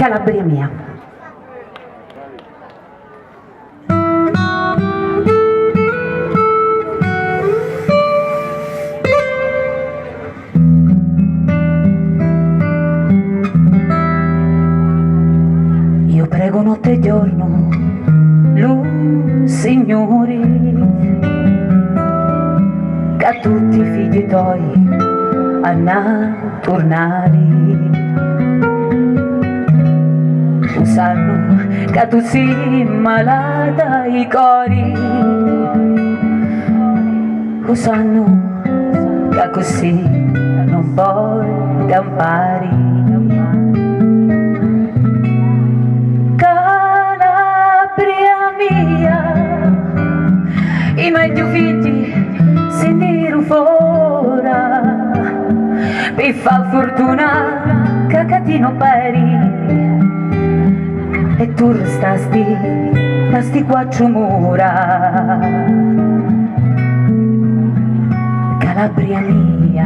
Calabria mia. Io prego notte e giorno, lui, Signore, che a tutti i figli tuoi a tornare. Sanno che tu sei malata ai cori, sanno che così non puoi campare. Calabria mia, i miei figli si nero fuori per far fortuna che catino pari. E tu restasti a sti quattro mura. Calabria mia,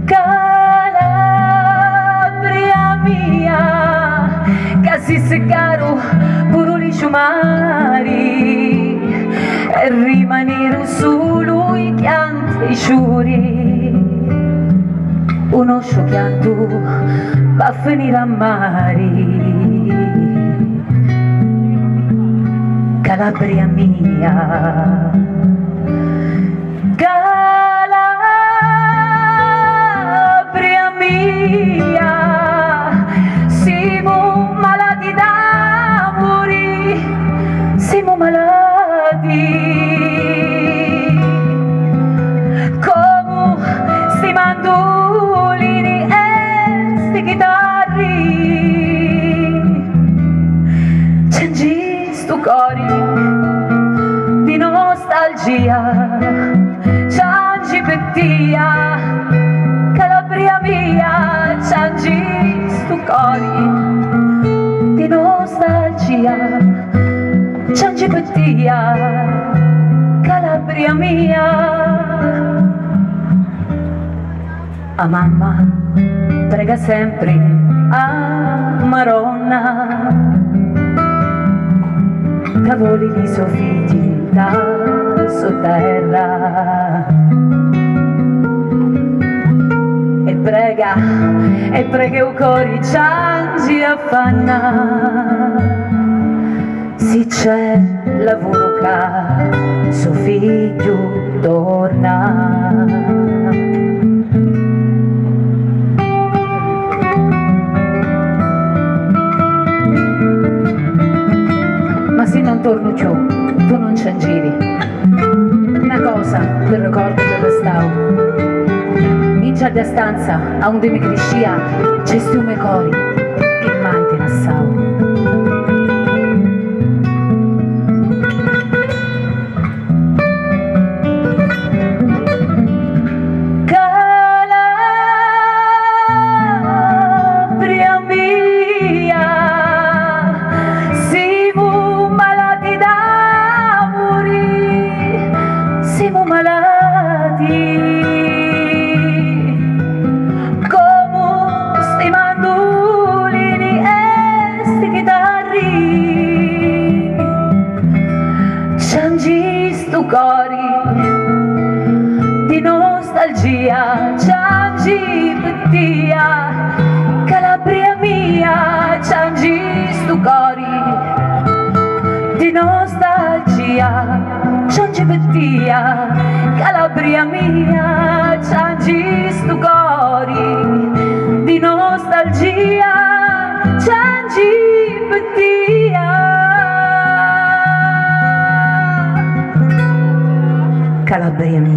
Calabria mia, che si seccarono pure gli sciumari e rimanero solo i chianti e i sciuri. Uno sciocchianto va a finire a mari. Calabria mia, Calabria mia, siamo malati d'amori, siamo malati. Come stimando cori di nostalgia, ciangi pettia, Calabria mia, ciangi stu cori di nostalgia, ciangi pettia, Calabria mia. A mamma prega sempre a Maronna che voli i suoi figli da sotterra e prega il cuore ciangi affanna se c'è lavoro che suo figlio torna. Ma se non torno giù, tu non ci giri. Una cosa per ricordo dove stavo. In già stanza, a un mi crescia, c'è stu me cori, che mai te nassavo. Siamo malati, come sti mandolini e sti chitarri, ciangi stu cori di nostalgia, ciangi pettia, Calabria mia, ciangi stu cori di nostalgia, ciangi pettia, Calabria mia, ciangi stu cori di nostalgia, ciangi pettia, Calabria mia.